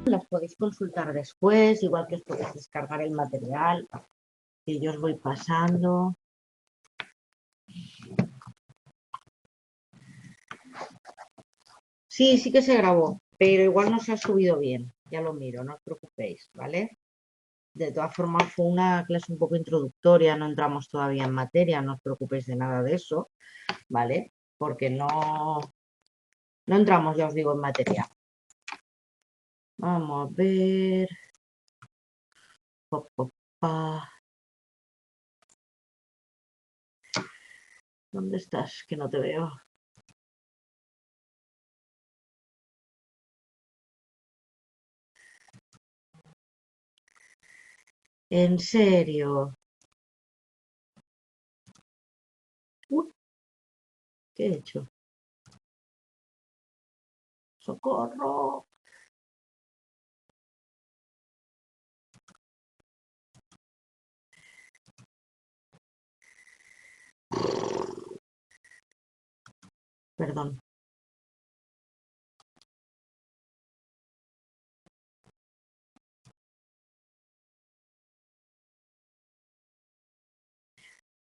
las podéis consultar después, igual que os podéis descargar el material que yo os voy pasando. Sí, sí que se grabó, pero igual no se ha subido bien. Ya lo miro, no os preocupéis, ¿vale? De todas formas, fue una clase un poco introductoria, no entramos todavía en materia, no os preocupéis de nada de eso, ¿vale? Porque no entramos, ya os digo, en materia. Vamos a ver. Pa, pa, pa. ¿Dónde estás? Que no te veo. En serio. ¿Qué he hecho? ¡Socorro! Perdón.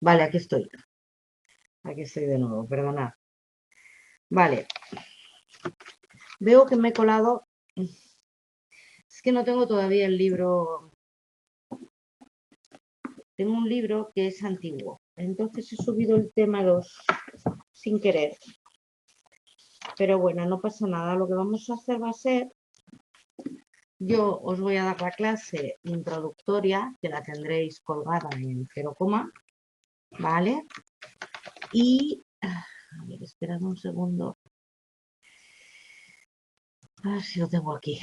Vale, aquí estoy. Aquí estoy de nuevo, perdonad. Vale. Veo que me he colado. Es que no tengo todavía el libro. Tengo un libro que es antiguo. Entonces he subido el tema 2 sin querer. Pero bueno, no pasa nada. Lo que vamos a hacer va a ser, yo os voy a dar la clase introductoria, que la tendréis colgada en 0, ¿vale? Y, a ver, esperad un segundo. A ver si lo tengo aquí.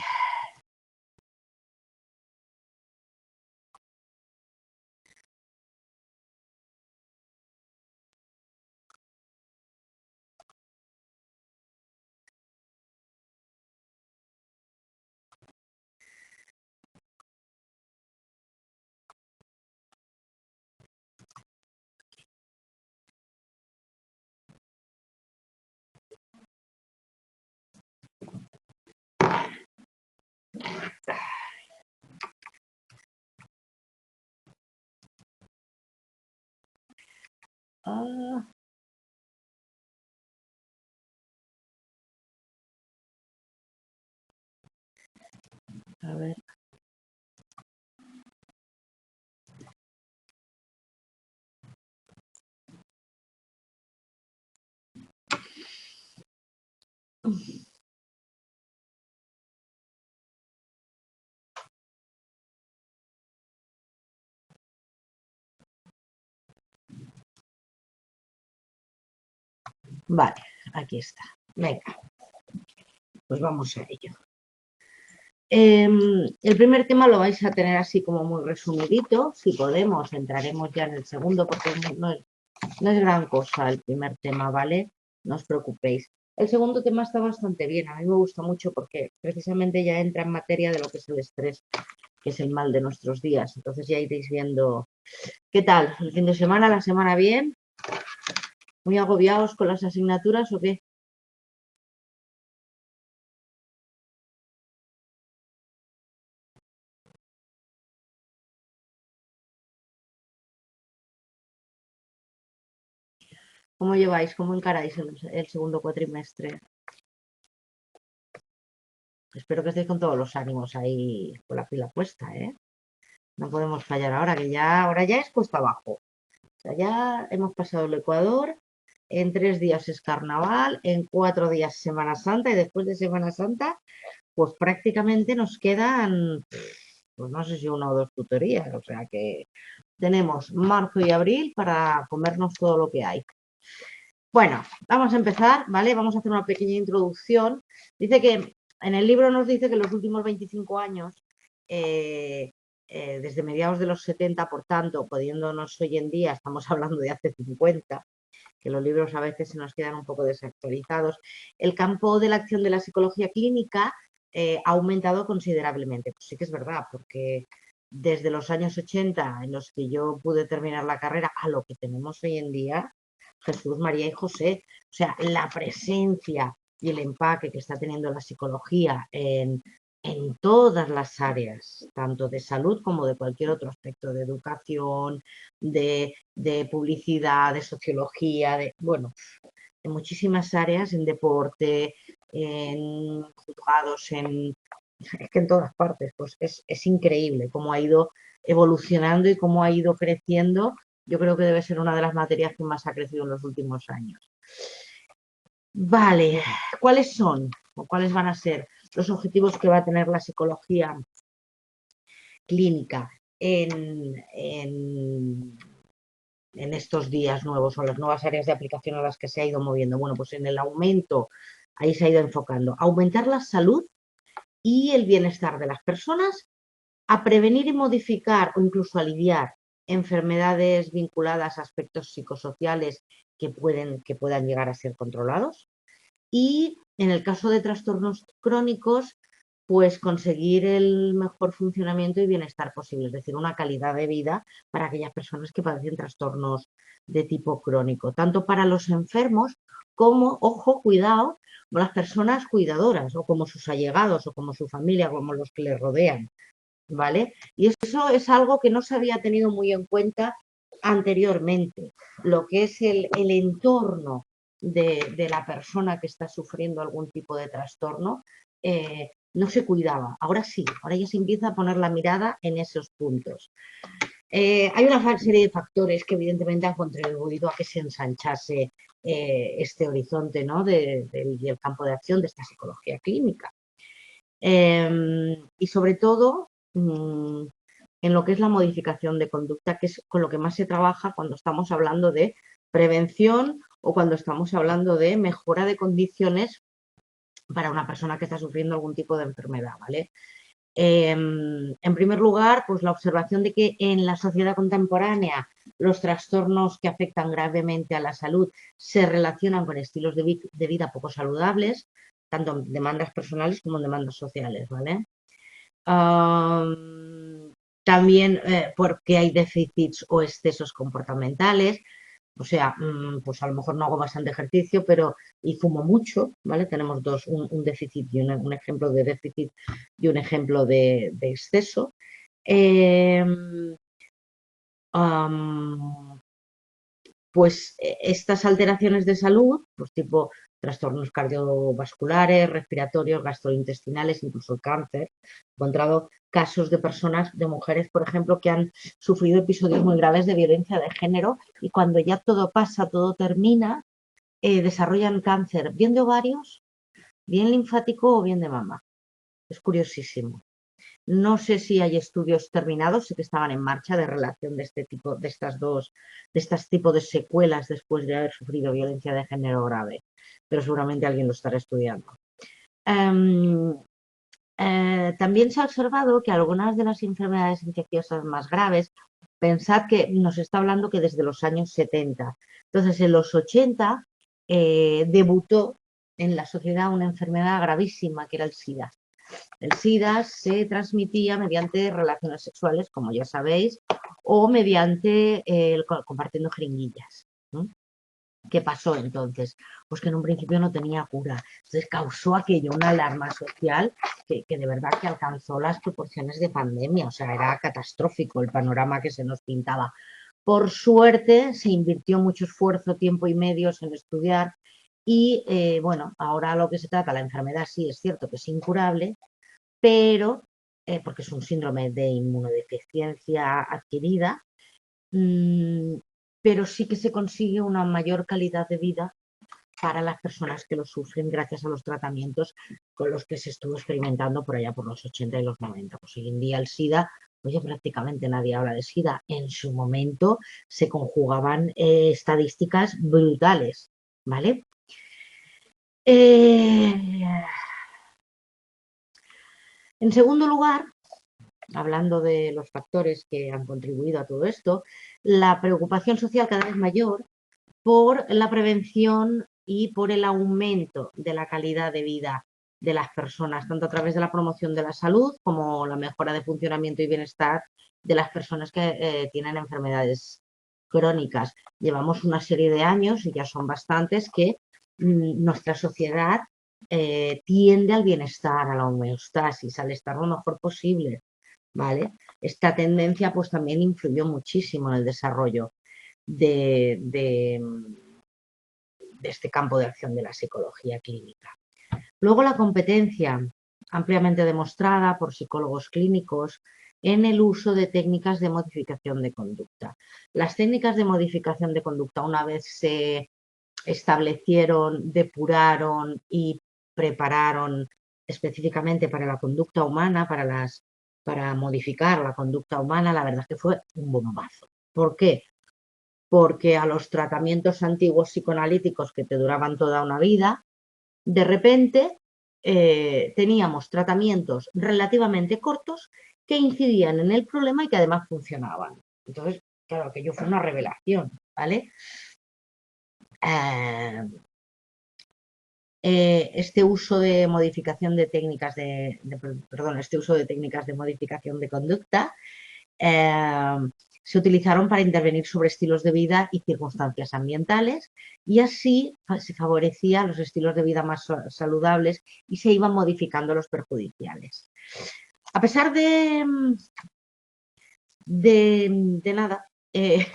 Ah, a ver. Vale, aquí está. Venga, pues vamos a ello. El primer tema lo vais a tener así como muy resumidito. Si podemos, entraremos ya en el segundo porque no es gran cosa el primer tema, ¿vale? No os preocupéis. El segundo tema está bastante bien. A mí me gusta mucho porque precisamente ya entra en materia de lo que es el estrés, que es el mal de nuestros días. Entonces ya iréis viendo qué tal. ¿El fin de semana, la semana bien? ¿Muy agobiados con las asignaturas o qué? ¿Cómo lleváis? ¿Cómo encaráis el segundo cuatrimestre? Espero que estéis con todos los ánimos ahí con la pila puesta, ¿eh? No podemos fallar ahora, que ya, ahora ya es cuesta abajo. O sea, ya hemos pasado el Ecuador, en 3 días es carnaval, en 4 días Semana Santa y después de Semana Santa, pues prácticamente nos quedan, pues no sé si 1 o 2 tutorías. O sea que tenemos marzo y abril para comernos todo lo que hay. Bueno, vamos a empezar, ¿vale? Vamos a hacer una pequeña introducción. Dice que en el libro nos dice que los últimos 25 años, desde mediados de los 70, por tanto, pudiéndonos hoy en día, estamos hablando de hace 50, que los libros a veces se nos quedan un poco desactualizados, el campo de la acción de la psicología clínica ha aumentado considerablemente. Pues sí que es verdad, porque desde los años 80, en los que yo pude terminar la carrera, a lo que tenemos hoy en día, Jesús, María y José, o sea, la presencia y el empaque que está teniendo la psicología en en todas las áreas, tanto de salud como de cualquier otro aspecto, de educación, de publicidad, de sociología, bueno, en muchísimas áreas, en deporte, en juzgados, es que en todas partes, pues es increíble cómo ha ido evolucionando y cómo ha ido creciendo. Yo creo que debe ser una de las materias que más ha crecido en los últimos años. Vale, ¿cuáles son o cuáles van a ser los objetivos que va a tener la psicología clínica en estos días nuevos o las nuevas áreas de aplicación a las que se ha ido moviendo? Bueno, pues en el aumento, ahí se ha ido enfocando, aumentar la salud y el bienestar de las personas, a prevenir y modificar o incluso aliviar enfermedades vinculadas a aspectos psicosociales que puedan llegar a ser controlados, y en el caso de trastornos crónicos, pues conseguir el mejor funcionamiento y bienestar posible, es decir, una calidad de vida para aquellas personas que padecen trastornos de tipo crónico, tanto para los enfermos como, ojo, cuidado, las personas cuidadoras o como sus allegados o como su familia, como los que les rodean, ¿vale? Y eso es algo que no se había tenido muy en cuenta anteriormente, lo que es el entorno de la persona que está sufriendo algún tipo de trastorno, no se cuidaba. Ahora sí, ahora ya se empieza a poner la mirada en esos puntos. Hay una serie de factores que evidentemente han contribuido a que se ensanchase este horizonte, ¿no? Y el campo de acción de esta psicología clínica. Y sobre todo en lo que es la modificación de conducta, que es con lo que más se trabaja cuando estamos hablando de prevención o cuando estamos hablando de mejora de condiciones para una persona que está sufriendo algún tipo de enfermedad, ¿vale? En primer lugar, pues la observación de que en la sociedad contemporánea los trastornos que afectan gravemente a la salud se relacionan con estilos de vida poco saludables, tanto en demandas personales como en demandas sociales, ¿vale? También porque hay déficits o excesos comportamentales, o sea, pues a lo mejor no hago bastante ejercicio, pero y fumo mucho, ¿vale? Tenemos dos, un déficit y un ejemplo de déficit y un ejemplo de exceso. Pues estas alteraciones de salud, pues tipo trastornos cardiovasculares, respiratorios, gastrointestinales, incluso el cáncer. He encontrado casos de personas, de mujeres, por ejemplo, que han sufrido episodios muy graves de violencia de género y cuando ya todo pasa, todo termina, desarrollan cáncer, bien de ovarios, bien linfático o bien de mama. Es curiosísimo. No sé si hay estudios terminados, sé que estaban en marcha de relación de este tipo, de estas tipos de secuelas después de haber sufrido violencia de género grave, pero seguramente alguien lo estará estudiando. También se ha observado que algunas de las enfermedades infecciosas más graves, pensad que nos está hablando que desde los años 70, entonces en los 80 debutó en la sociedad una enfermedad gravísima que era el SIDA. El SIDA se transmitía mediante relaciones sexuales, como ya sabéis, o mediante compartiendo jeringuillas. ¿Qué pasó entonces? Pues que en un principio no tenía cura. Entonces causó aquello una alarma social que de verdad que alcanzó las proporciones de pandemia. O sea, era catastrófico el panorama que se nos pintaba. Por suerte se invirtió mucho esfuerzo, tiempo y medios en estudiar y bueno, ahora lo que se trata, la enfermedad sí es cierto que es incurable, pero porque es un síndrome de inmunodeficiencia adquirida, pero sí que se consigue una mayor calidad de vida para las personas que lo sufren gracias a los tratamientos con los que se estuvo experimentando por allá por los 80 y los 90. Pues hoy en día el SIDA, oye, prácticamente nadie habla de SIDA. En su momento se conjugaban estadísticas brutales, ¿vale? En segundo lugar, hablando de los factores que han contribuido a todo esto, la preocupación social cada vez mayor por la prevención y por el aumento de la calidad de vida de las personas, tanto a través de la promoción de la salud como la mejora de funcionamiento y bienestar de las personas que tienen enfermedades crónicas. Llevamos una serie de años, y ya son bastantes, que nuestra sociedad tiende al bienestar, a la homeostasis, al estar lo mejor posible, ¿vale? Esta tendencia pues también influyó muchísimo en el desarrollo de este campo de acción de la psicología clínica. Luego la competencia ampliamente demostrada por psicólogos clínicos en el uso de técnicas de modificación de conducta. Las técnicas de modificación de conducta, una vez se establecieron, depuraron y prepararon específicamente para la conducta humana, para modificar la conducta humana, la verdad es que fue un bombazo. ¿Por qué? Porque a los tratamientos antiguos psicoanalíticos que te duraban toda una vida, de repente teníamos tratamientos relativamente cortos que incidían en el problema y que además funcionaban. Entonces, claro, aquello fue una revelación, ¿vale? Este uso de modificación de técnicas este uso de técnicas de modificación de conducta se utilizaron para intervenir sobre estilos de vida y circunstancias ambientales y así se favorecía los estilos de vida más saludables y se iban modificando los perjudiciales. A pesar de nada,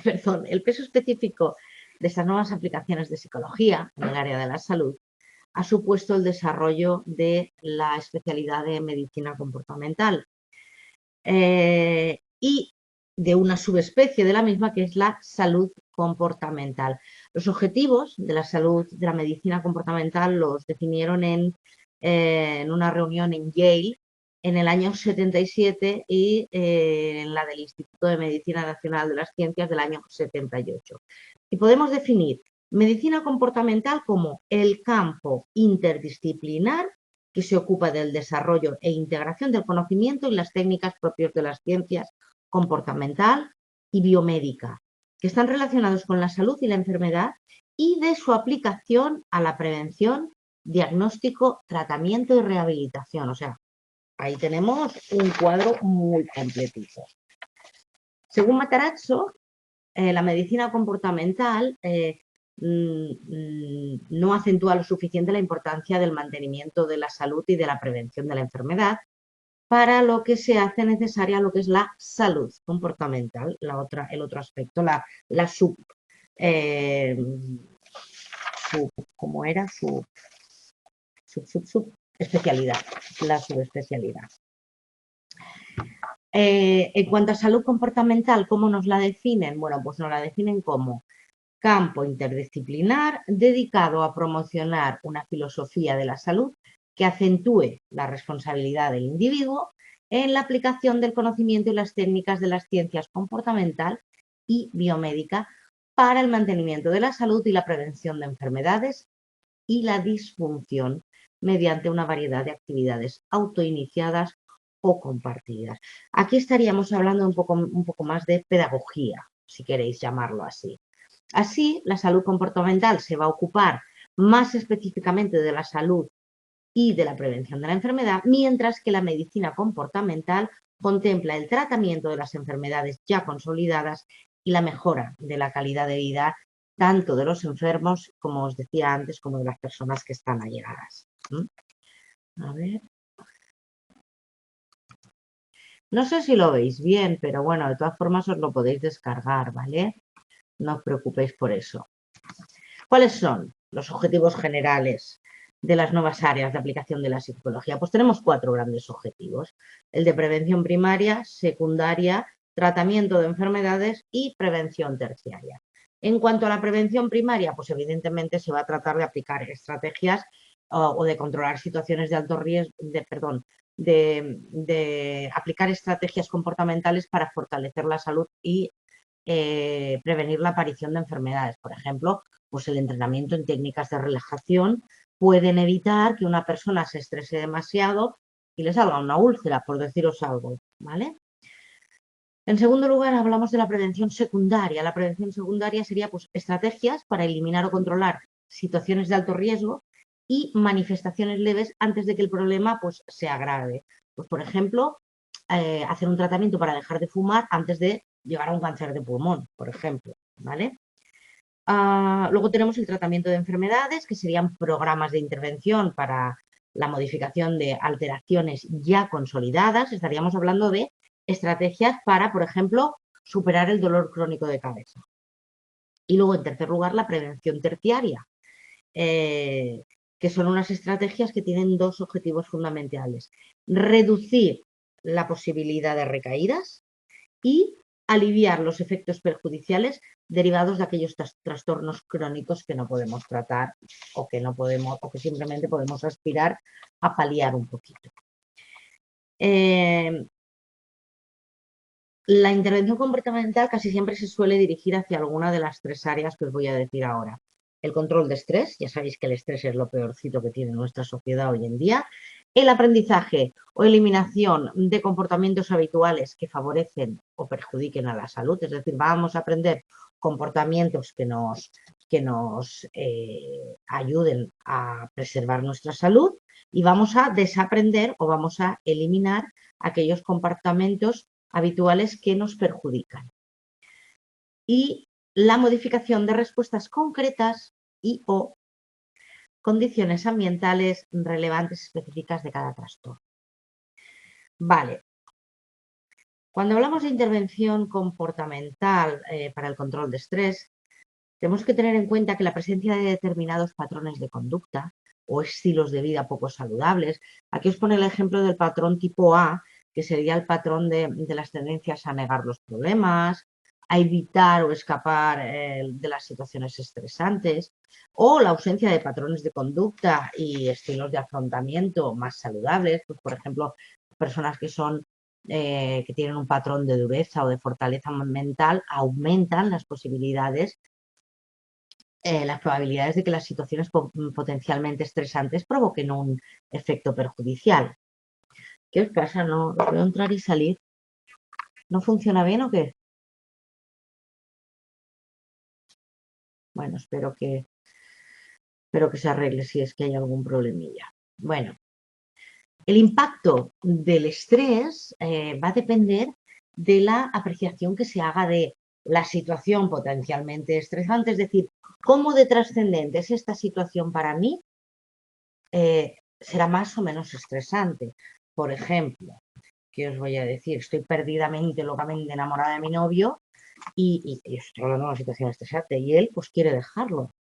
perdón, el peso específico de estas nuevas aplicaciones de psicología en el área de la salud ha supuesto el desarrollo de la especialidad de medicina comportamental y de una subespecie de la misma que es la salud comportamental. Los objetivos de la salud, de la medicina comportamental, los definieron en una reunión en Yale en el año 77 y en la del Instituto de Medicina Nacional de las Ciencias del año 78. Y podemos definir medicina comportamental como el campo interdisciplinar que se ocupa del desarrollo e integración del conocimiento y las técnicas propias de las ciencias comportamental y biomédica, que están relacionados con la salud y la enfermedad y de su aplicación a la prevención, diagnóstico, tratamiento y rehabilitación. O sea, ahí tenemos un cuadro muy completito. Según Matarazzo, la medicina comportamental no acentúa lo suficiente la importancia del mantenimiento de la salud y de la prevención de la enfermedad, para lo que se hace necesaria lo que es la salud comportamental, el otro aspecto, la ¿cómo era? Especialidad, la subespecialidad. En cuanto a salud comportamental, ¿cómo nos la definen? Bueno, pues nos la definen como campo interdisciplinar dedicado a promocionar una filosofía de la salud que acentúe la responsabilidad del individuo en la aplicación del conocimiento y las técnicas de las ciencias comportamental y biomédica para el mantenimiento de la salud y la prevención de enfermedades y la disfunción mediante una variedad de actividades autoiniciadas o compartidas. Aquí estaríamos hablando un poco más de pedagogía, si queréis llamarlo así. Así, la salud comportamental se va a ocupar más específicamente de la salud y de la prevención de la enfermedad, mientras que la medicina comportamental contempla el tratamiento de las enfermedades ya consolidadas y la mejora de la calidad de vida tanto de los enfermos, como os decía antes, como de las personas que están allegadas. A ver. No sé si lo veis bien, pero bueno, de todas formas os lo podéis descargar, ¿vale? No os preocupéis por eso. ¿Cuáles son los objetivos generales de las nuevas áreas de aplicación de la psicología? Pues tenemos 4 grandes objetivos. El de prevención primaria, secundaria, tratamiento de enfermedades y prevención terciaria. En cuanto a la prevención primaria, pues evidentemente se va a tratar de aplicar estrategias o de controlar situaciones de alto riesgo, de aplicar estrategias comportamentales para fortalecer la salud y prevenir la aparición de enfermedades. Por ejemplo, pues el entrenamiento en técnicas de relajación pueden evitar que una persona se estrese demasiado y le salga una úlcera, por deciros algo, ¿vale? En segundo lugar, hablamos de la prevención secundaria. La prevención secundaria sería pues, estrategias para eliminar o controlar situaciones de alto riesgo y manifestaciones leves antes de que el problema pues, se agrave. Pues, por ejemplo, hacer un tratamiento para dejar de fumar antes de llegar a un cáncer de pulmón, por ejemplo, ¿vale? Luego tenemos el tratamiento de enfermedades, que serían programas de intervención para la modificación de alteraciones ya consolidadas. Estaríamos hablando de estrategias para, por ejemplo, superar el dolor crónico de cabeza. Y luego, en tercer lugar, la prevención terciaria, que son unas estrategias que tienen dos objetivos fundamentales: reducir la posibilidad de recaídas y aliviar los efectos perjudiciales derivados de aquellos trastornos crónicos que no podemos tratar o que no podemos, o que simplemente podemos aspirar a paliar un poquito. La intervención comportamental casi siempre se suele dirigir hacia alguna de las tres áreas que os voy a decir ahora. El control de estrés, ya sabéis que el estrés es lo peorcito que tiene nuestra sociedad hoy en día. El aprendizaje o eliminación de comportamientos habituales que favorecen o perjudiquen a la salud, es decir, vamos a aprender comportamientos que nos ayuden a preservar nuestra salud, y vamos a desaprender o vamos a eliminar aquellos comportamientos habituales que nos perjudican. Y la modificación de respuestas concretas o condiciones ambientales relevantes específicas de cada trastorno. Vale. Cuando hablamos de intervención comportamental para el control de estrés, tenemos que tener en cuenta que la presencia de determinados patrones de conducta o estilos de vida poco saludables. Aquí os pone el ejemplo del patrón tipo A, que sería el patrón de las tendencias a negar los problemas, a evitar o escapar de las situaciones estresantes, o la ausencia de patrones de conducta y estilos de afrontamiento más saludables, pues por ejemplo, personas que tienen un patrón de dureza o de fortaleza mental aumentan las probabilidades de que las situaciones potencialmente estresantes provoquen un efecto perjudicial. ¿Qué os pasa? No veo entrar y salir. ¿No funciona bien o qué? Bueno, espero que se arregle si es que hay algún problemilla. Bueno, el impacto del estrés va a depender de la apreciación que se haga de la situación potencialmente estresante, es decir, cómo de trascendente es esta situación para mí, será más o menos estresante. Por ejemplo, ¿qué os voy a decir? Estoy perdidamente, locamente enamorada de mi novio y estoy hablando de una situación estresante y él pues quiere dejarlo.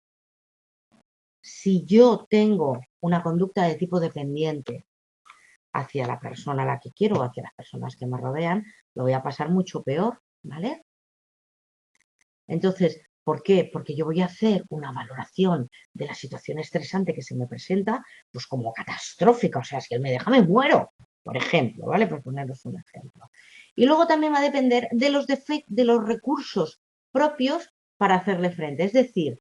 Si yo tengo una conducta de tipo dependiente hacia la persona a la que quiero o hacia las personas que me rodean, lo voy a pasar mucho peor, ¿vale? Entonces, ¿por qué? Porque yo voy a hacer una valoración de la situación estresante que se me presenta, pues como catastrófica. O sea, si él me deja, me muero, por ejemplo, ¿vale? Por poneros un ejemplo. Y luego también va a depender de los recursos propios para hacerle frente. Es decir,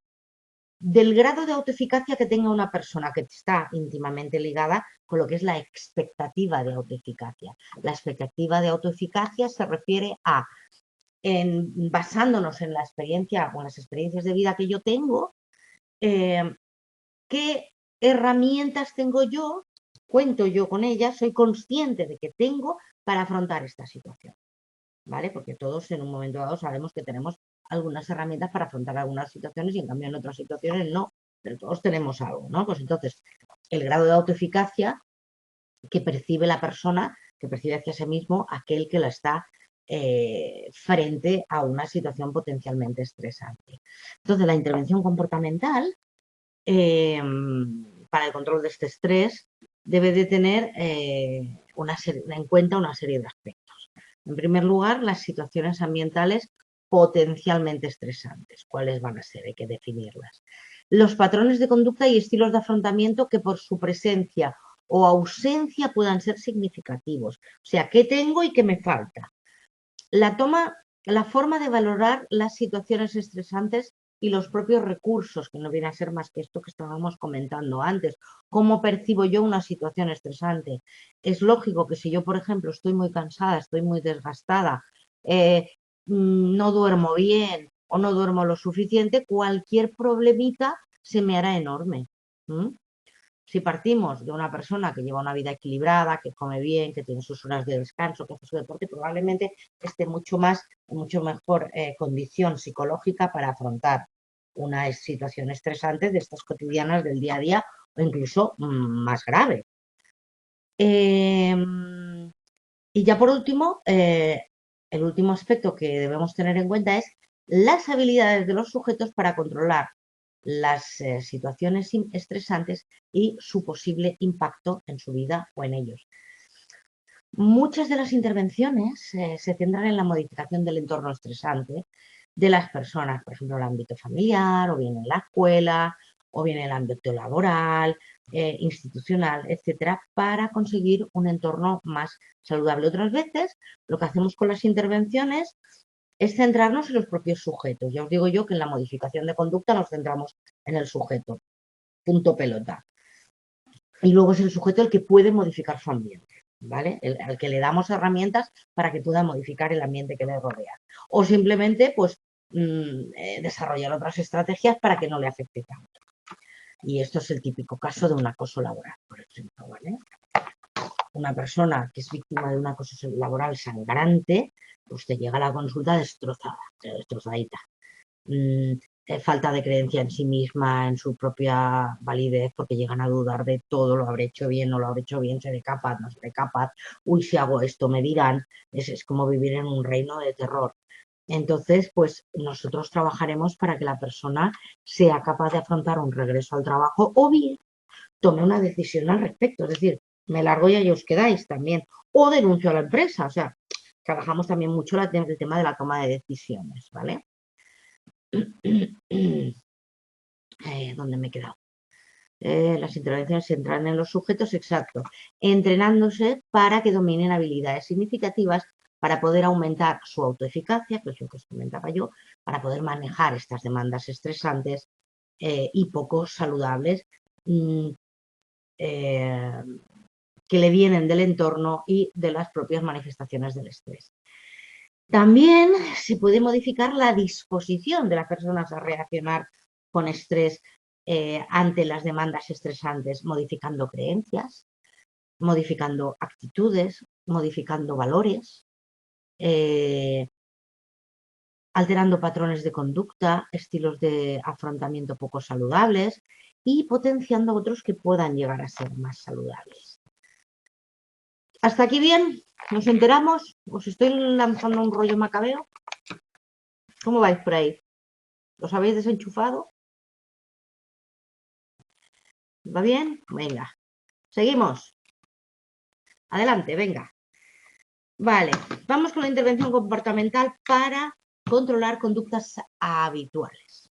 del grado de autoeficacia que tenga una persona, que está íntimamente ligada con lo que es la expectativa de autoeficacia. La expectativa de autoeficacia se refiere a, basándonos en la experiencia o en las experiencias de vida que yo tengo, qué herramientas tengo yo, cuento yo con ellas, soy consciente de que tengo para afrontar esta situación, ¿vale? Porque todos en un momento dado sabemos que tenemos algunas herramientas para afrontar algunas situaciones y en cambio en otras situaciones no, pero todos tenemos algo, ¿no? Pues entonces, el grado de autoeficacia que percibe la persona, que percibe hacia sí mismo aquel que la está frente a una situación potencialmente estresante. Entonces, la intervención comportamental para el control de este estrés debe de tener en cuenta una serie de aspectos. En primer lugar, las situaciones ambientales potencialmente estresantes. ¿Cuáles van a ser? Hay que definirlas. Los patrones de conducta y estilos de afrontamiento que por su presencia o ausencia puedan ser significativos. O sea, ¿qué tengo y qué me falta? La forma de valorar las situaciones estresantes y los propios recursos, que no viene a ser más que esto que estábamos comentando antes. ¿Cómo percibo yo una situación estresante? Es lógico que si yo, por ejemplo, estoy muy cansada, estoy muy desgastada, no duermo bien o no duermo lo suficiente, cualquier problemita se me hará enorme. Si partimos de una persona que lleva una vida equilibrada, que come bien, que tiene sus horas de descanso, que hace su deporte, probablemente esté en mucho mejor condición psicológica para afrontar una situación estresante de estas cotidianas del día a día o incluso más grave. Y ya por último, el último aspecto que debemos tener en cuenta es las habilidades de los sujetos para controlar las situaciones estresantes y su posible impacto en su vida o en ellos. Muchas de las intervenciones se centran en la modificación del entorno estresante de las personas, por ejemplo, el ámbito familiar, o bien en la escuela, o bien en el ámbito laboral, institucional, etcétera, para conseguir un entorno más saludable. Otras veces, lo que hacemos con las intervenciones es centrarnos en los propios sujetos. Ya os digo yo que en la modificación de conducta nos centramos en el sujeto, punto pelota. Y luego es el sujeto el que puede modificar su ambiente, ¿vale? Al que le damos herramientas para que pueda modificar el ambiente que le rodea. O simplemente, pues, desarrollar otras estrategias para que no le afecte tanto. Y esto es el típico caso de un acoso laboral, por ejemplo, ¿vale? Una persona que es víctima de un acoso laboral sangrante, pues te llega a la consulta destrozada, destrozadita. Falta de creencia en sí misma, en su propia validez, porque llegan a dudar de todo, lo habré hecho bien, no lo habré hecho bien, seré capaz, no seré capaz, uy, si hago esto me dirán, es como vivir en un reino de terror. Entonces, pues nosotros trabajaremos para que la persona sea capaz de afrontar un regreso al trabajo o bien tome una decisión al respecto, es decir, me largo y ahí os quedáis también, o denuncio a la empresa, o sea, trabajamos también mucho el tema de la toma de decisiones, ¿vale? ¿Dónde me he quedado? Las intervenciones se centran en los sujetos, exacto, entrenándose para que dominen habilidades significativas para poder aumentar su autoeficacia, que es lo que os comentaba yo, para poder manejar estas demandas estresantes y poco saludables que le vienen del entorno y de las propias manifestaciones del estrés. También se puede modificar la disposición de las personas a reaccionar con estrés ante las demandas estresantes, modificando creencias, modificando actitudes, modificando valores, alterando patrones de conducta, estilos de afrontamiento poco saludables y potenciando otros que puedan llegar a ser más saludables. ¿Hasta aquí bien? ¿Nos enteramos? ¿Os estoy lanzando un rollo macabeo? ¿Cómo vais por ahí? ¿Os habéis desenchufado? ¿Va bien? Venga. Seguimos. Adelante, venga. Vale, vamos con la intervención comportamental para controlar conductas habituales.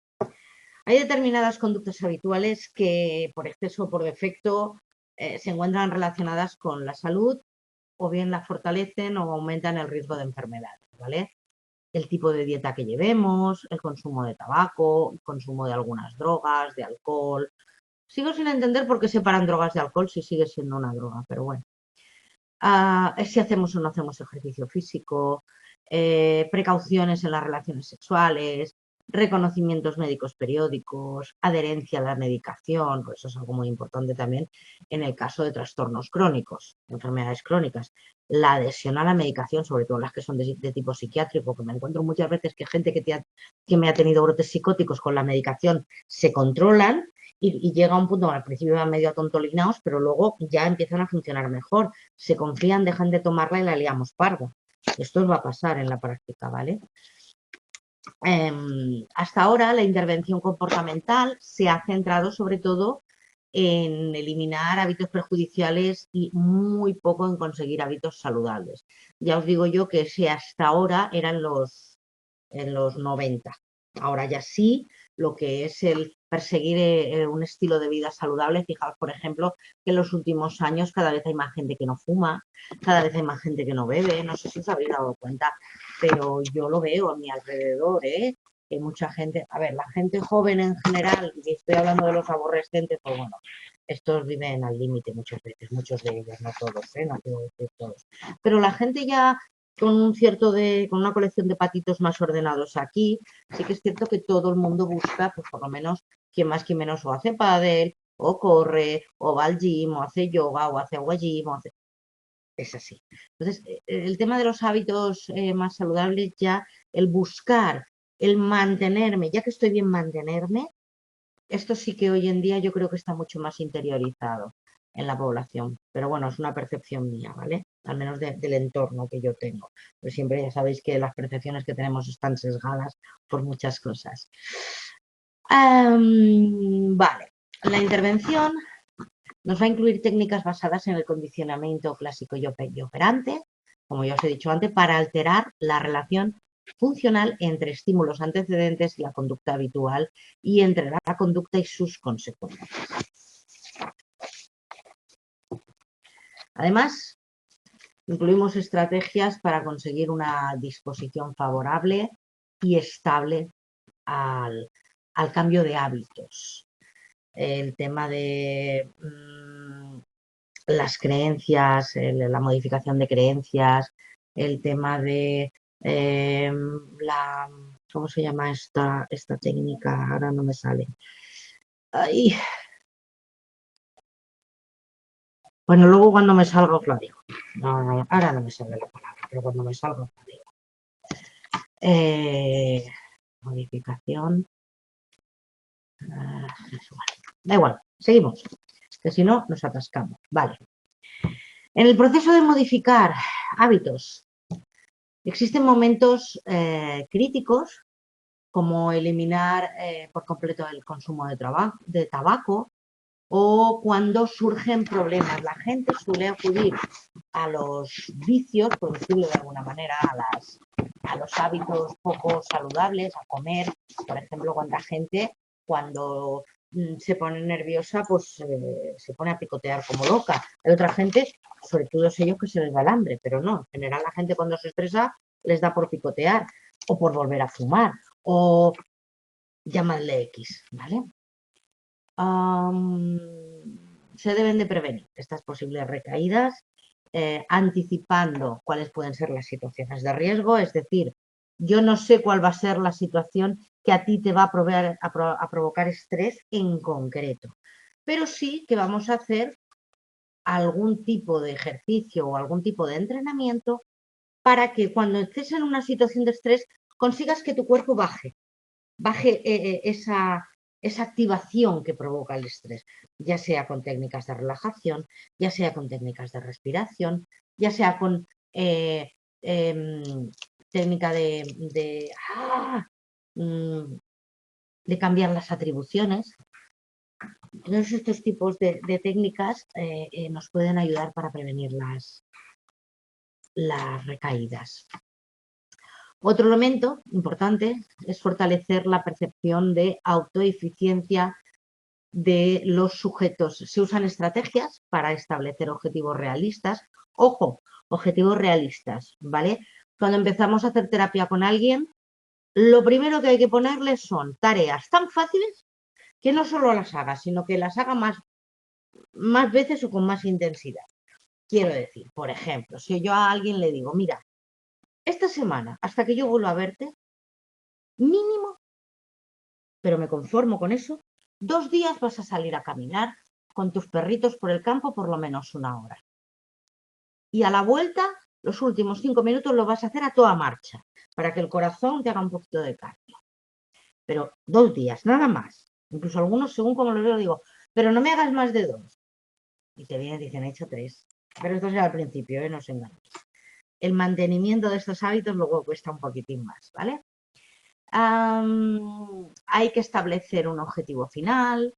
Hay determinadas conductas habituales que por exceso o por defecto se encuentran relacionadas con la salud o bien la fortalecen o aumentan el riesgo de enfermedades, ¿vale? El tipo de dieta que llevemos, el consumo de tabaco, el consumo de algunas drogas, de alcohol. Sigo sin entender por qué separan drogas de alcohol si sigue siendo una droga, pero bueno. Si hacemos o no hacemos ejercicio físico, precauciones en las relaciones sexuales, reconocimientos médicos periódicos, adherencia a la medicación, pues eso es algo muy importante también en el caso de trastornos crónicos, enfermedades crónicas. La adhesión a la medicación, sobre todo las que son de tipo psiquiátrico, que me encuentro muchas veces que gente que me ha tenido brotes psicóticos con la medicación se controlan y llega a un punto, al principio van medio atontolinados, pero luego ya empiezan a funcionar mejor. Se confían, dejan de tomarla y la liamos parda. Esto os va a pasar en la práctica, ¿vale? Hasta ahora la intervención comportamental se ha centrado sobre todo en eliminar hábitos perjudiciales y muy poco en conseguir hábitos saludables. Ya os digo yo que ese hasta ahora era en los 90. Ahora ya sí, lo que es el perseguir un estilo de vida saludable. Fijaos, por ejemplo, que en los últimos años cada vez hay más gente que no fuma, cada vez hay más gente que no bebe. No sé si os habéis dado cuenta, pero yo lo veo a mi alrededor, que mucha gente, a ver, la gente joven en general, y estoy hablando de los aborrecentes, pues bueno, estos viven al límite muchas veces, muchos de ellos, no todos, no quiero decir todos. Pero la gente ya con con una colección de patitos más ordenados aquí, sí que es cierto que todo el mundo busca, pues por lo menos, quien más, quien menos, o hace pádel, o corre, o va al gym, o hace yoga, o hace agua gym, o hace... Es así. Entonces, el tema de los hábitos más saludables ya, el buscar el mantenerme, ya que estoy bien mantenerme, esto sí que hoy en día yo creo que está mucho más interiorizado en la población, pero bueno, es una percepción mía, ¿vale? Al menos del entorno que yo tengo. Pues siempre ya sabéis que las percepciones que tenemos están sesgadas por muchas cosas. Vale, la intervención nos va a incluir técnicas basadas en el condicionamiento clásico y operante, como ya os he dicho antes, para alterar la relación funcional entre estímulos antecedentes y la conducta habitual y entre la conducta y sus consecuencias. Además, incluimos estrategias para conseguir una disposición favorable y estable al cambio de hábitos. El tema de las creencias, la modificación de creencias, el tema de ¿cómo se llama esta técnica? Ahora no me sale. Ay. Bueno, luego cuando me salga os lo digo. No, ahora no me sale la palabra, pero cuando me salga os lo digo. Modificación. Da igual, seguimos, que si no nos atascamos. Vale. En el proceso de modificar hábitos, existen momentos críticos como eliminar por completo el consumo de tabaco o cuando surgen problemas. La gente suele acudir a los vicios, por decirlo de alguna manera, a los hábitos poco saludables, a comer. Por ejemplo, cuánta gente cuando se pone nerviosa, pues se pone a picotear como loca. Hay otra gente, sobre todo ellos, que se les da el hambre, pero no. En general la gente cuando se estresa les da por picotear o por volver a fumar o llamadle X, ¿vale? Se deben de prevenir estas posibles recaídas anticipando cuáles pueden ser las situaciones de riesgo, es decir, yo no sé cuál va a ser la situación que a ti te va a provocar estrés en concreto, pero sí que vamos a hacer algún tipo de ejercicio o algún tipo de entrenamiento para que cuando estés en una situación de estrés consigas que tu cuerpo baje esa activación que provoca el estrés, ya sea con técnicas de relajación, ya sea con técnicas de respiración, ya sea con técnica de cambiar las atribuciones. Todos estos tipos de técnicas nos pueden ayudar para prevenir las recaídas. Otro elemento importante es fortalecer la percepción de autoeficiencia de los sujetos. Se usan estrategias para establecer objetivos realistas. Ojo, objetivos realistas, ¿vale? Cuando empezamos a hacer terapia con alguien, lo primero que hay que ponerle son tareas tan fáciles que no solo las haga, sino que las haga más veces o con más intensidad. Quiero decir, por ejemplo, si yo a alguien le digo, mira, esta semana, hasta que yo vuelva a verte, mínimo, pero me conformo con eso, 2 días vas a salir a caminar con tus perritos por el campo por lo menos 1 hora. Y a la vuelta, los últimos 5 minutos lo vas a hacer a toda marcha, para que el corazón te haga un poquito de cardio. Pero 2 días, nada más. Incluso algunos, según como lo veo, digo, pero no me hagas más de 2. Y te vienen y dicen, he hecho 3. Pero esto será al principio, no os engañéis. El mantenimiento de estos hábitos luego cuesta un poquitín más, ¿vale? Hay que establecer un objetivo final,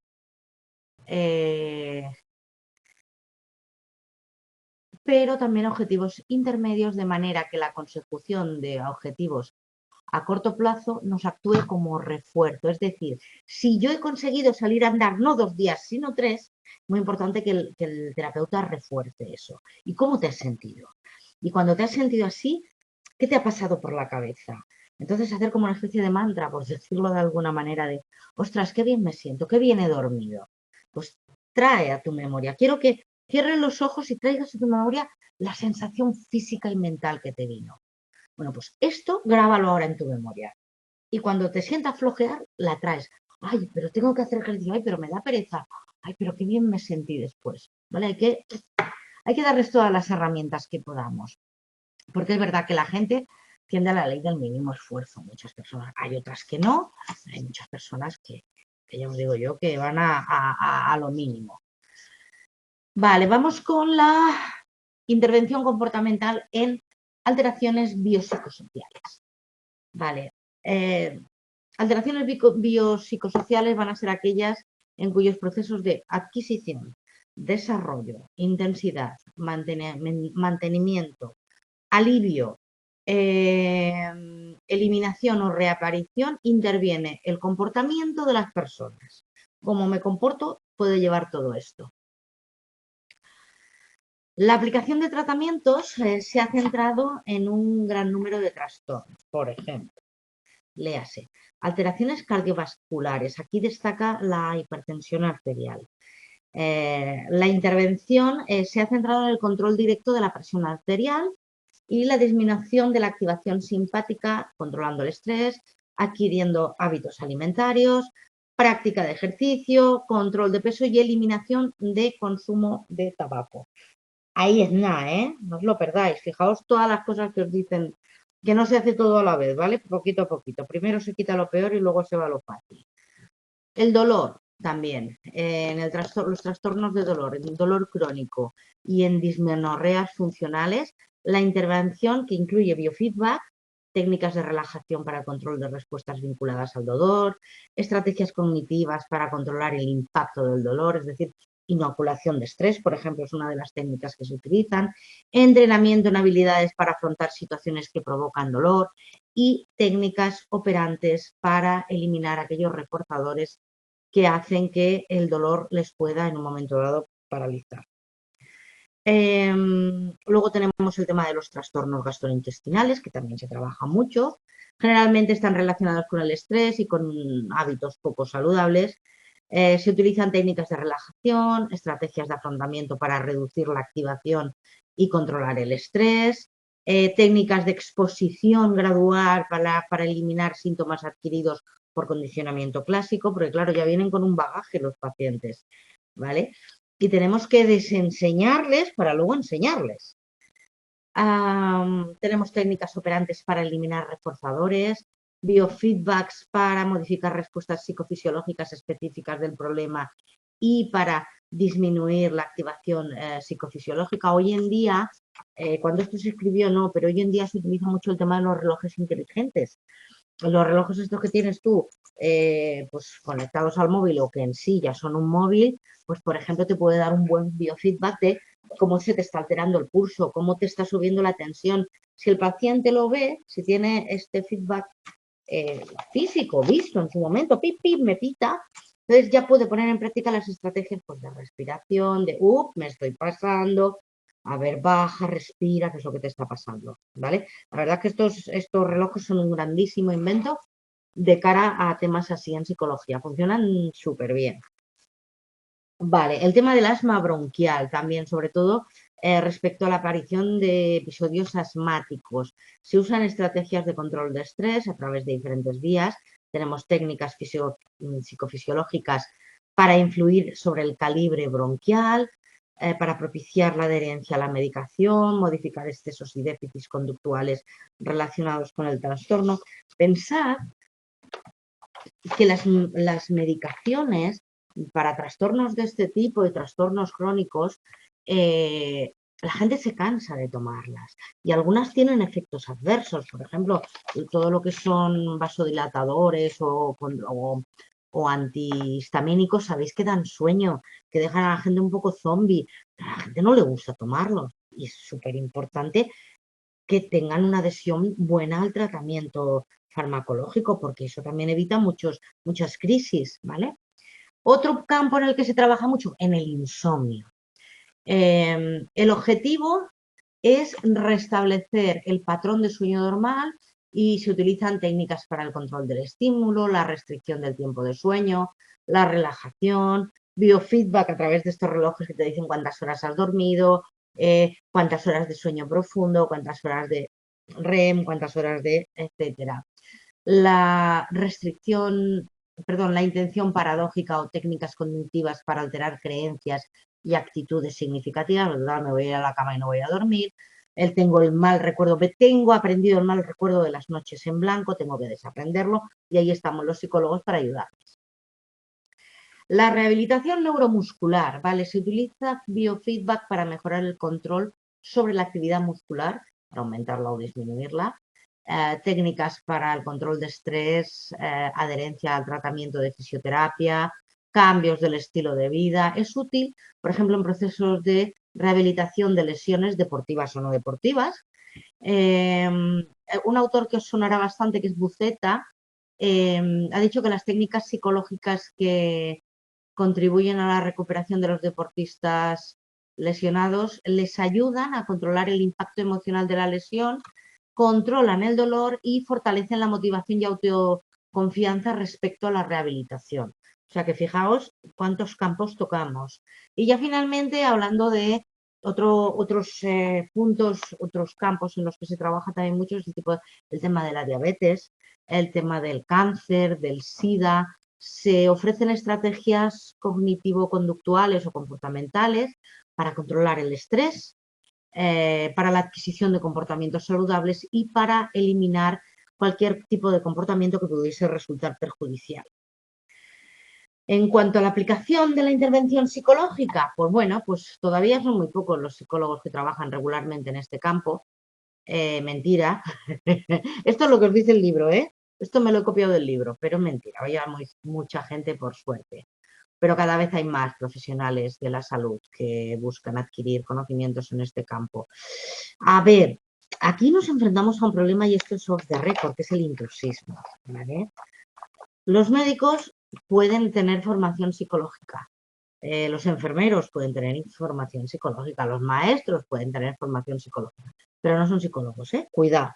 pero también objetivos intermedios, de manera que la consecución de objetivos a corto plazo nos actúe como refuerzo. Es decir, si yo he conseguido salir a andar no 2 días, sino 3, muy importante que el terapeuta refuerce eso. ¿Y cómo te has sentido? Y cuando te has sentido así, ¿qué te ha pasado por la cabeza? Entonces hacer como una especie de mantra, por decirlo de alguna manera, de, ostras, qué bien me siento, qué bien he dormido. Pues trae a tu memoria. Quiero que cierres los ojos y traigas a tu memoria la sensación física y mental que te vino. Bueno, pues esto grábalo ahora en tu memoria. Y cuando te sientas flojear, la traes. Ay, pero tengo que hacer ejercicio. Ay, pero me da pereza. Ay, pero qué bien me sentí después. ¿Vale? Hay que darles todas las herramientas que podamos. Porque es verdad que la gente tiende a la ley del mínimo esfuerzo. Muchas personas, hay otras que no, hay muchas personas que ya os digo yo, que van a lo mínimo. Vale, vamos con la intervención comportamental en alteraciones biopsicosociales. Vale, alteraciones biopsicosociales van a ser aquellas en cuyos procesos de adquisición, desarrollo, intensidad, mantenimiento, alivio, eliminación o reaparición interviene el comportamiento de las personas. Cómo me comporto puede llevar todo esto. La aplicación de tratamientos se ha centrado en un gran número de trastornos. Por ejemplo, léase, alteraciones cardiovasculares. Aquí destaca la hipertensión arterial. La intervención se ha centrado en el control directo de la presión arterial y la disminución de la activación simpática, controlando el estrés, adquiriendo hábitos alimentarios, práctica de ejercicio, control de peso y eliminación de consumo de tabaco. Ahí es nada, ¿eh? No os lo perdáis. Fijaos todas las cosas que os dicen, que no se hace todo a la vez, ¿vale? Poquito a poquito. Primero se quita lo peor y luego se va lo fácil. El dolor también, en los trastornos de dolor, en dolor crónico y en dismenorreas funcionales, la intervención que incluye biofeedback, técnicas de relajación para el control de respuestas vinculadas al dolor, estrategias cognitivas para controlar el impacto del dolor, es decir, inoculación de estrés, por ejemplo, es una de las técnicas que se utilizan, entrenamiento en habilidades para afrontar situaciones que provocan dolor y técnicas operantes para eliminar aquellos reforzadores que hacen que el dolor les pueda en un momento dado paralizar. Luego tenemos el tema de los trastornos gastrointestinales, que también se trabaja mucho. Generalmente están relacionados con el estrés y con hábitos poco saludables. Se utilizan técnicas de relajación, estrategias de afrontamiento para reducir la activación y controlar el estrés, técnicas de exposición gradual para eliminar síntomas adquiridos por condicionamiento clásico, porque claro, ya vienen con un bagaje los pacientes, ¿vale? Y tenemos que desenseñarles para luego enseñarles. Tenemos técnicas operantes para eliminar reforzadores, biofeedbacks para modificar respuestas psicofisiológicas específicas del problema y para disminuir la activación psicofisiológica. Hoy en día, cuando esto se escribió no, pero hoy en día se utiliza mucho el tema de los relojes inteligentes. Los relojes estos que tienes tú, pues conectados al móvil o que en sí ya son un móvil, pues por ejemplo te puede dar un buen biofeedback de cómo se te está alterando el pulso, cómo te está subiendo la tensión. Si el paciente lo ve, si tiene este feedback físico, visto en su momento, pip, pip, me pita, entonces ya puede poner en práctica las estrategias pues, de respiración, de, me estoy pasando, a ver, baja, respira, qué es lo que te está pasando, ¿vale? La verdad es que estos relojes son un grandísimo invento de cara a temas así en psicología, funcionan súper bien. Vale, el tema del asma bronquial también, sobre todo respecto a la aparición de episodios asmáticos. Se usan estrategias de control de estrés a través de diferentes vías. Tenemos técnicas psicofisiológicas para influir sobre el calibre bronquial, para propiciar la adherencia a la medicación, modificar excesos y déficits conductuales relacionados con el trastorno. Pensad que las medicaciones para trastornos de este tipo y trastornos crónicos, la gente se cansa de tomarlas y algunas tienen efectos adversos. Por ejemplo, todo lo que son vasodilatadores o antihistamínicos, sabéis que dan sueño, que dejan a la gente un poco zombie. A la gente no le gusta tomarlos y es súper importante que tengan una adhesión buena al tratamiento farmacológico, porque eso también evita muchas crisis, ¿vale? Otro campo en el que se trabaja mucho, en el insomnio. El objetivo es restablecer el patrón de sueño normal y se utilizan técnicas para el control del estímulo, la restricción del tiempo de sueño, la relajación, biofeedback a través de estos relojes que te dicen cuántas horas has dormido, cuántas horas de sueño profundo, cuántas horas de REM, cuántas horas de etcétera. La intención paradójica o técnicas cognitivas para alterar creencias y actitudes significativas, ¿verdad? Me voy a ir a la cama y no voy a dormir. tengo el mal recuerdo, tengo aprendido el mal recuerdo de las noches en blanco, tengo que desaprenderlo y ahí estamos los psicólogos para ayudarles. La rehabilitación neuromuscular, ¿vale? Se utiliza biofeedback para mejorar el control sobre la actividad muscular, para aumentarla o disminuirla. Técnicas para el control de estrés, adherencia al tratamiento de fisioterapia, cambios del estilo de vida. Es útil, por ejemplo, en procesos de rehabilitación de lesiones deportivas o no deportivas. Un autor que os sonará bastante, que es Buceta, ha dicho que las técnicas psicológicas que contribuyen a la recuperación de los deportistas lesionados les ayudan a controlar el impacto emocional de la lesión, controlan el dolor y fortalecen la motivación y autoconfianza respecto a la rehabilitación. O sea que fijaos cuántos campos tocamos. Y ya finalmente, hablando de otros puntos, otros campos en los que se trabaja también mucho, es el tema de la diabetes, el tema del cáncer, del SIDA. Se ofrecen estrategias cognitivo-conductuales o comportamentales para controlar el estrés, para la adquisición de comportamientos saludables y para eliminar cualquier tipo de comportamiento que pudiese resultar perjudicial. En cuanto a la aplicación de la intervención psicológica, pues bueno, pues todavía son muy pocos los psicólogos que trabajan regularmente en este campo. Mentira. Esto es lo que os dice el libro, ¿eh? Esto me lo he copiado del libro, pero es mentira. Hay mucha gente, por suerte. Pero cada vez hay más profesionales de la salud que buscan adquirir conocimientos en este campo. A ver, aquí nos enfrentamos a un problema y esto es off the record, que es el intrusismo, ¿vale? Los médicos pueden tener formación psicológica, los enfermeros pueden tener formación psicológica, los maestros pueden tener formación psicológica, pero no son psicólogos, ¿eh? Cuidado,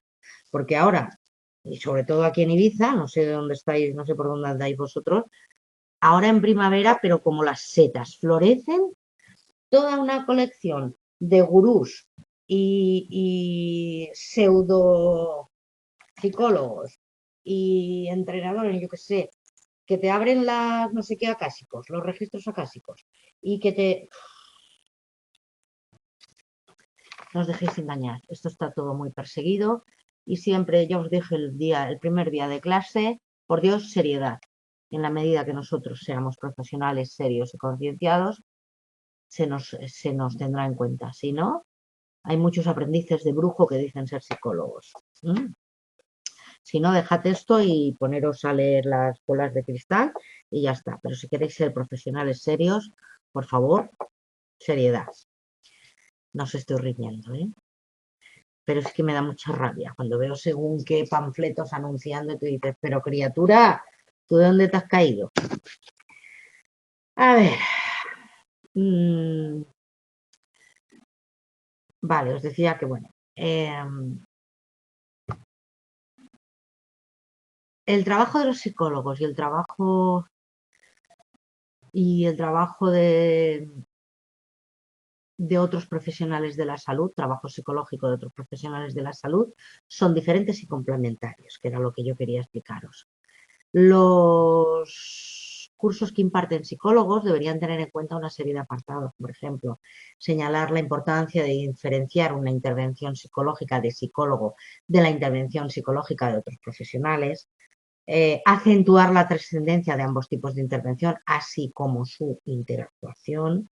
porque ahora, y sobre todo aquí en Ibiza, no sé de dónde estáis, no sé por dónde andáis vosotros, ahora en primavera, pero como las setas, florecen toda una colección de gurús y pseudo psicólogos y entrenadores, yo qué sé, que te abren las no sé qué acásicos, los registros acásicos y que te... No os dejéis engañar, esto está todo muy perseguido y siempre, ya os dije el primer día de clase, por Dios, seriedad. En la medida que nosotros seamos profesionales serios y concienciados, se nos tendrá en cuenta. Si no, hay muchos aprendices de brujo que dicen ser psicólogos. Si no, dejad esto y poneros a leer las bolas de cristal y ya está. Pero si queréis ser profesionales serios, por favor, seriedad. No os estoy riñendo, ¿eh? Pero es que me da mucha rabia cuando veo según qué panfletos anunciando y tú dices, pero criatura, ¿tú de dónde te has caído? A ver. Vale, os decía que, bueno, el trabajo de los psicólogos y el trabajo de otros profesionales de la salud, trabajo psicológico de otros profesionales de la salud, son diferentes y complementarios, que era lo que yo quería explicaros. Los cursos que imparten psicólogos deberían tener en cuenta una serie de apartados, por ejemplo, señalar la importancia de diferenciar una intervención psicológica de psicólogo de la intervención psicológica de otros profesionales, acentuar la trascendencia de ambos tipos de intervención, así como su interactuación,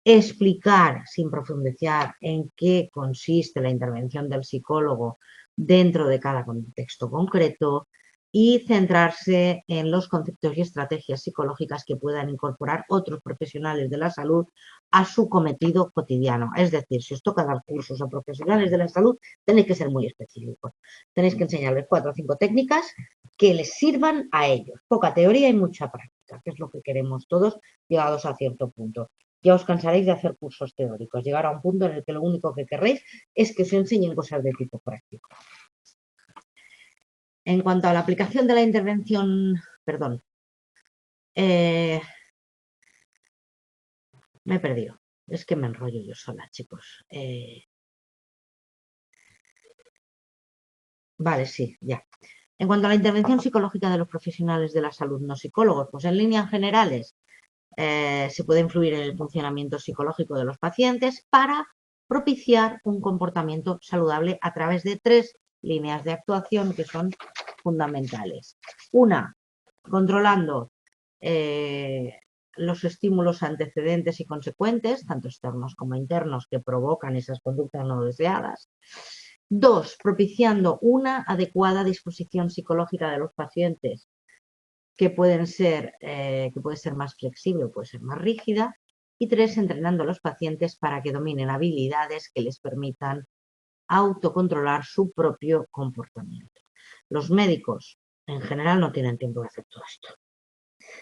explicar sin profundizar en qué consiste la intervención del psicólogo dentro de cada contexto concreto y centrarse en los conceptos y estrategias psicológicas que puedan incorporar otros profesionales de la salud a su cometido cotidiano. Es decir, si os toca dar cursos a profesionales de la salud, tenéis que ser muy específicos. Tenéis que enseñarles 4 o 5 técnicas que les sirvan a ellos. Poca teoría y mucha práctica, que es lo que queremos todos llegados a cierto punto. Ya os cansaréis de hacer cursos teóricos, llegar a un punto en el que lo único que querréis es que os enseñen cosas de tipo práctico. En cuanto a la aplicación de la intervención, perdón, me he perdido, es que me enrollo yo sola, chicos. Vale, sí, ya. En cuanto a la intervención psicológica de los profesionales de la salud no psicólogos, pues en líneas generales se puede influir en el funcionamiento psicológico de los pacientes para propiciar un comportamiento saludable a través de 3 líneas de actuación que son fundamentales. Una, controlando los estímulos antecedentes y consecuentes, tanto externos como internos, que provocan esas conductas no deseadas. 2, propiciando una adecuada disposición psicológica de los pacientes, que puede ser más flexible o puede ser más rígida. Y 3, entrenando a los pacientes para que dominen habilidades que les permitan autocontrolar su propio comportamiento. Los médicos, en general, no tienen tiempo de hacer todo esto.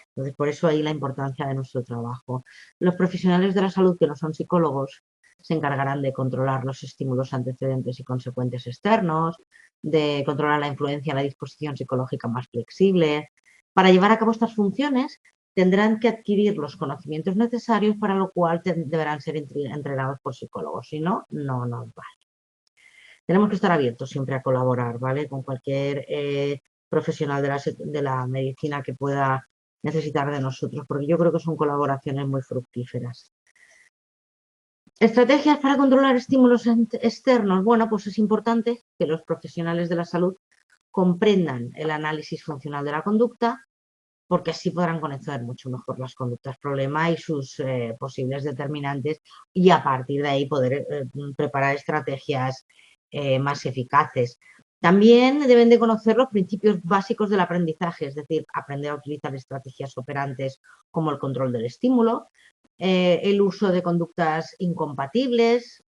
Entonces, por eso ahí la importancia de nuestro trabajo. Los profesionales de la salud que no son psicólogos se encargarán de controlar los estímulos antecedentes y consecuentes externos, de controlar la influencia en la disposición psicológica más flexible. Para llevar a cabo estas funciones tendrán que adquirir los conocimientos necesarios, para lo cual deberán ser entrenados por psicólogos. Si no, no nos vale. Tenemos que estar abiertos siempre a colaborar, ¿vale? Con cualquier profesional de la medicina que pueda necesitar de nosotros, porque yo creo que son colaboraciones muy fructíferas. Estrategias para controlar estímulos externos. Bueno, pues es importante que los profesionales de la salud comprendan el análisis funcional de la conducta, porque así podrán conocer mucho mejor las conductas problema y sus posibles determinantes, y a partir de ahí poder preparar estrategias más eficaces. También deben de conocer los principios básicos del aprendizaje, es decir, aprender a utilizar estrategias operantes como el control del estímulo, el uso de conductas incompatibles,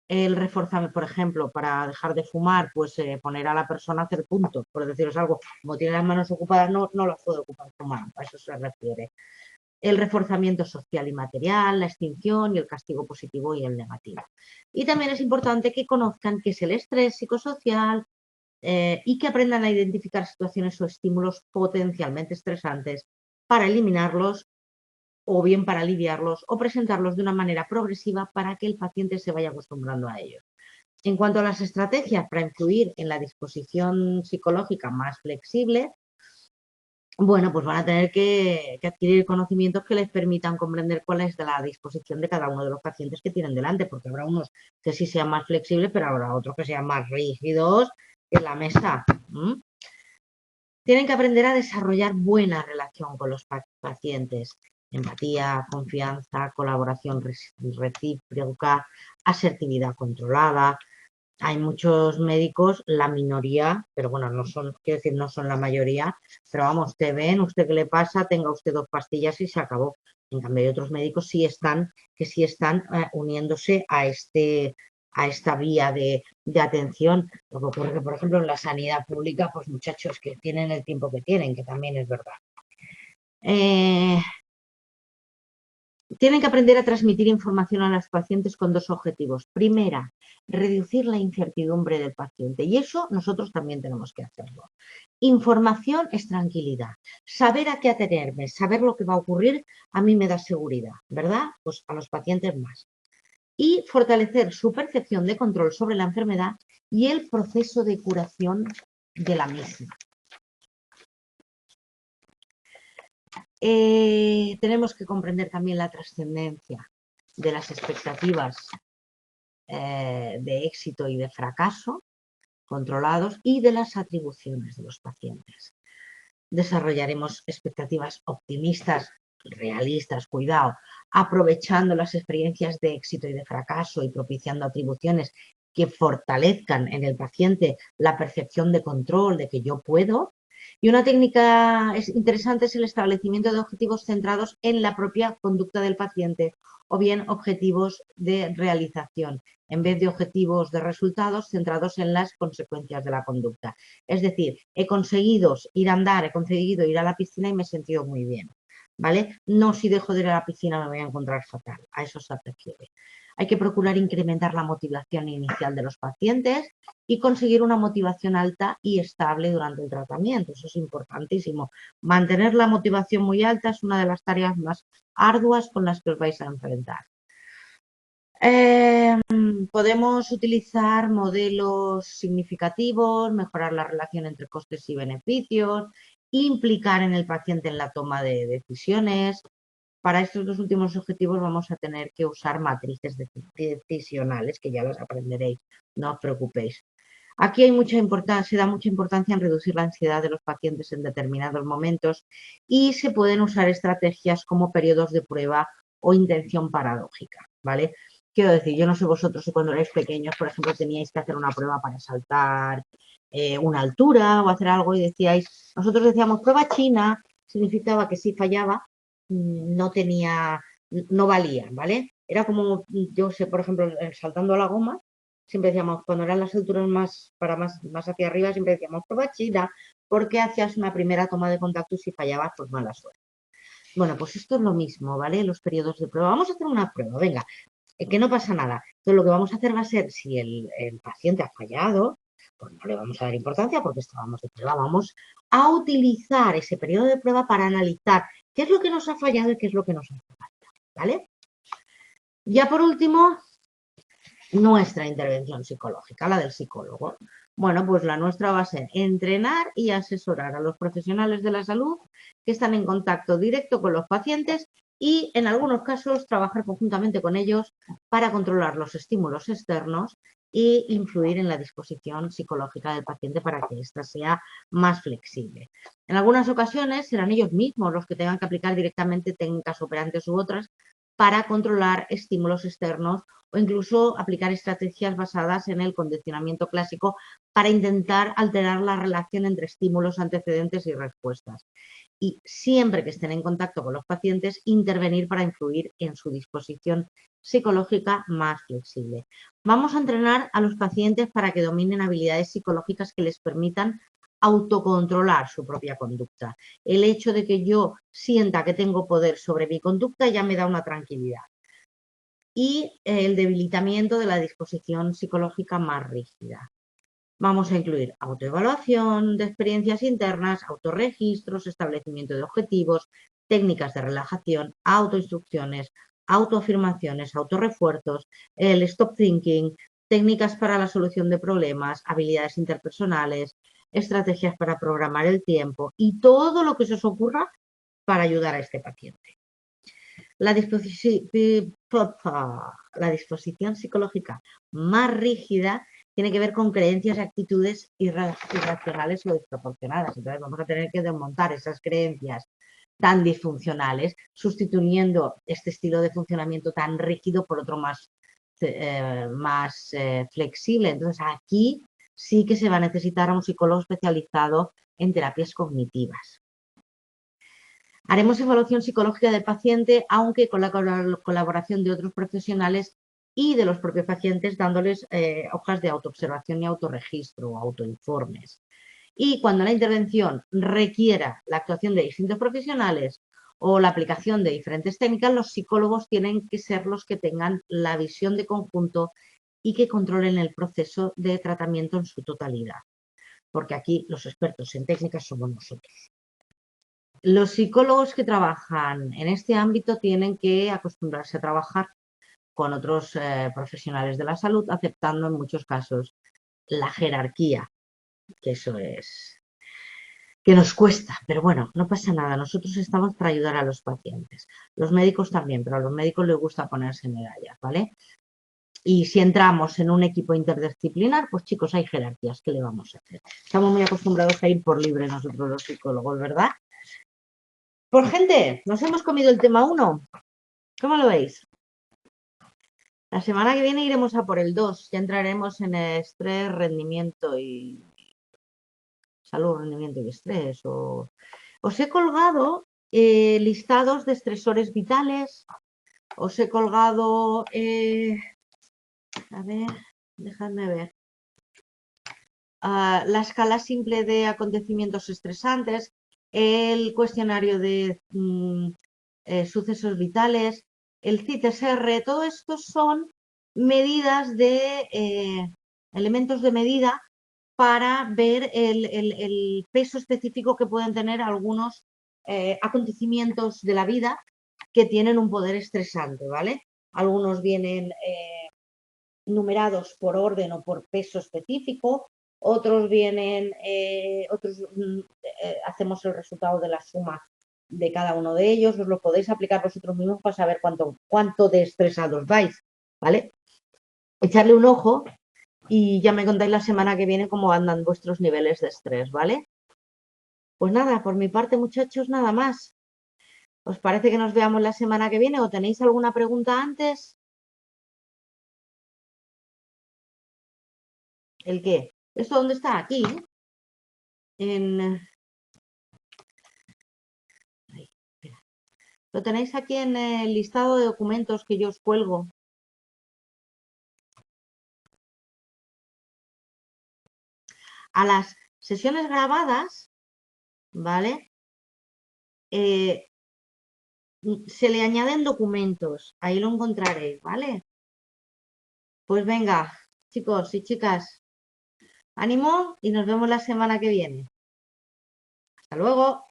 el reforzamiento, por ejemplo, para dejar de fumar, pues poner a la persona a hacer puntos, por deciros algo, como tiene las manos ocupadas, no las puede ocupar fumando, a eso se refiere. El reforzamiento social y material, la extinción y el castigo positivo y el negativo. Y también es importante que conozcan qué es el estrés psicosocial y que aprendan a identificar situaciones o estímulos potencialmente estresantes para eliminarlos, o bien para aliviarlos, o presentarlos de una manera progresiva para que el paciente se vaya acostumbrando a ellos. En cuanto a las estrategias para influir en la disposición psicológica más flexible, bueno, pues van a tener que adquirir conocimientos que les permitan comprender cuál es la disposición de cada uno de los pacientes que tienen delante, porque habrá unos que sí sean más flexibles, pero habrá otros que sean más rígidos en la mesa. Tienen que aprender a desarrollar buena relación con los pacientes. Empatía, confianza, colaboración recíproca, asertividad controlada. Hay muchos médicos, la minoría, pero bueno, no son, quiero decir, no son la mayoría, pero vamos, te ven, usted qué le pasa, tenga usted 2 pastillas y se acabó. En cambio, hay otros médicos que sí están uniéndose a esta vía de atención. Lo que ocurre que, por ejemplo, en la sanidad pública, pues muchachos que tienen el tiempo que tienen, que también es verdad. Tienen que aprender a transmitir información a los pacientes con 2 objetivos. Primera, reducir la incertidumbre del paciente, y eso nosotros también tenemos que hacerlo. Información es tranquilidad. Saber a qué atenerme, saber lo que va a ocurrir, a mí me da seguridad, ¿verdad? Pues a los pacientes más. Y fortalecer su percepción de control sobre la enfermedad y el proceso de curación de la misma. Tenemos que comprender también la trascendencia de las expectativas de éxito y de fracaso controlados, y de las atribuciones de los pacientes. Desarrollaremos expectativas optimistas, realistas, cuidado, aprovechando las experiencias de éxito y de fracaso y propiciando atribuciones que fortalezcan en el paciente la percepción de control, de que yo puedo. Y una técnica interesante es el establecimiento de objetivos centrados en la propia conducta del paciente, o bien objetivos de realización, en vez de objetivos de resultados centrados en las consecuencias de la conducta. Es decir, he conseguido ir a andar, he conseguido ir a la piscina y me he sentido muy bien, ¿vale? No, si dejo de ir a la piscina me voy a encontrar fatal, a eso se refiere. Hay que procurar incrementar la motivación inicial de los pacientes y conseguir una motivación alta y estable durante el tratamiento. Eso es importantísimo. Mantener la motivación muy alta es una de las tareas más arduas con las que os vais a enfrentar. Podemos utilizar modelos significativos, mejorar la relación entre costes y beneficios, implicar en el paciente en la toma de decisiones, para estos dos últimos objetivos vamos a tener que usar matrices decisionales, que ya las aprenderéis, no os preocupéis. Aquí hay se da mucha importancia en reducir la ansiedad de los pacientes en determinados momentos y se pueden usar estrategias como periodos de prueba o intención paradójica, ¿vale? Quiero decir, yo no sé vosotros si cuando erais pequeños, por ejemplo, teníais que hacer una prueba para saltar una altura o hacer algo y decíais, nosotros decíamos prueba china, significaba que si fallaba no valía, ¿vale? Era como, yo sé, por ejemplo, saltando a la goma, siempre decíamos, cuando eran las alturas más hacia arriba, siempre decíamos prueba china, porque hacías una primera toma de contacto y si fallabas, pues mala suerte. Bueno, pues esto es lo mismo, ¿vale? Los periodos de prueba. Vamos a hacer una prueba, venga, que no pasa nada. Entonces lo que vamos a hacer va a ser, si el paciente ha fallado, pues no le vamos a dar importancia porque estábamos de prueba. Vamos a utilizar ese periodo de prueba para analizar qué es lo que nos ha fallado y qué es lo que nos hace falta, ¿vale? Ya por último, nuestra intervención psicológica, la del psicólogo. Bueno, pues la nuestra va a ser entrenar y asesorar a los profesionales de la salud que están en contacto directo con los pacientes y, en algunos casos, trabajar conjuntamente con ellos para controlar los estímulos externos e influir en la disposición psicológica del paciente para que ésta sea más flexible. En algunas ocasiones serán ellos mismos los que tengan que aplicar directamente técnicas operantes u otras para controlar estímulos externos o incluso aplicar estrategias basadas en el condicionamiento clásico para intentar alterar la relación entre estímulos, antecedentes y respuestas. Y siempre que estén en contacto con los pacientes, intervenir para influir en su disposición psicológica más flexible. Vamos a entrenar a los pacientes para que dominen habilidades psicológicas que les permitan autocontrolar su propia conducta. El hecho de que yo sienta que tengo poder sobre mi conducta ya me da una tranquilidad. Y el debilitamiento de la disposición psicológica más rígida. Vamos a incluir autoevaluación de experiencias internas, autorregistros, establecimiento de objetivos, técnicas de relajación, autoinstrucciones, autoafirmaciones, autorrefuerzos, el stop thinking, técnicas para la solución de problemas, habilidades interpersonales, estrategias para programar el tiempo y todo lo que se os ocurra para ayudar a este paciente. La disposición psicológica más rígida tiene que ver con creencias y actitudes irracionales o desproporcionadas. Entonces vamos a tener que desmontar esas creencias tan disfuncionales, sustituyendo este estilo de funcionamiento tan rígido por otro más flexible. Entonces aquí sí que se va a necesitar a un psicólogo especializado en terapias cognitivas. Haremos evaluación psicológica del paciente, aunque con la colaboración de otros profesionales y de los propios pacientes, dándoles hojas de autoobservación y autorregistro o autoinformes. Y cuando la intervención requiera la actuación de distintos profesionales o la aplicación de diferentes técnicas, los psicólogos tienen que ser los que tengan la visión de conjunto y que controlen el proceso de tratamiento en su totalidad. Porque aquí los expertos en técnicas somos nosotros. Los psicólogos que trabajan en este ámbito tienen que acostumbrarse a trabajar con otros profesionales de la salud, aceptando en muchos casos la jerarquía, que eso es que nos cuesta, pero bueno, no pasa nada, nosotros estamos para ayudar a los pacientes. Los médicos también, pero a los médicos les gusta ponerse medallas, ¿vale? Y si entramos en un equipo interdisciplinar, pues chicos, hay jerarquías, ¿qué le vamos a hacer? Estamos muy acostumbrados a ir por libre nosotros los psicólogos, ¿verdad? Por gente, nos hemos comido el tema 1. ¿Cómo lo veis? La semana que viene iremos a por el 2. Ya entraremos en estrés, rendimiento y salud, rendimiento y estrés. Os he colgado listados de estresores vitales. Os he colgado, a ver, dejadme ver. La escala simple de acontecimientos estresantes, el cuestionario de sucesos vitales, el CITES-R, todo esto son medidas de elementos de medida para ver el peso específico que pueden tener algunos acontecimientos de la vida que tienen un poder estresante, ¿vale? Algunos vienen numerados por orden o por peso específico, otros vienen, hacemos el resultado de la suma de cada uno de ellos, os lo podéis aplicar vosotros mismos para saber cuánto de estresados vais, ¿vale? Echarle un ojo y ya me contáis la semana que viene cómo andan vuestros niveles de estrés, ¿vale? Pues nada, por mi parte, muchachos, nada más. ¿Os parece que nos veamos la semana que viene o tenéis alguna pregunta antes? ¿El qué? ¿Esto dónde está? Aquí. En... Ay, espera. Lo tenéis aquí en el listado de documentos que yo os cuelgo. A las sesiones grabadas, ¿vale? Se le añaden documentos. Ahí lo encontraréis, ¿vale? Pues venga, chicos y chicas, ánimo y nos vemos la semana que viene. Hasta luego.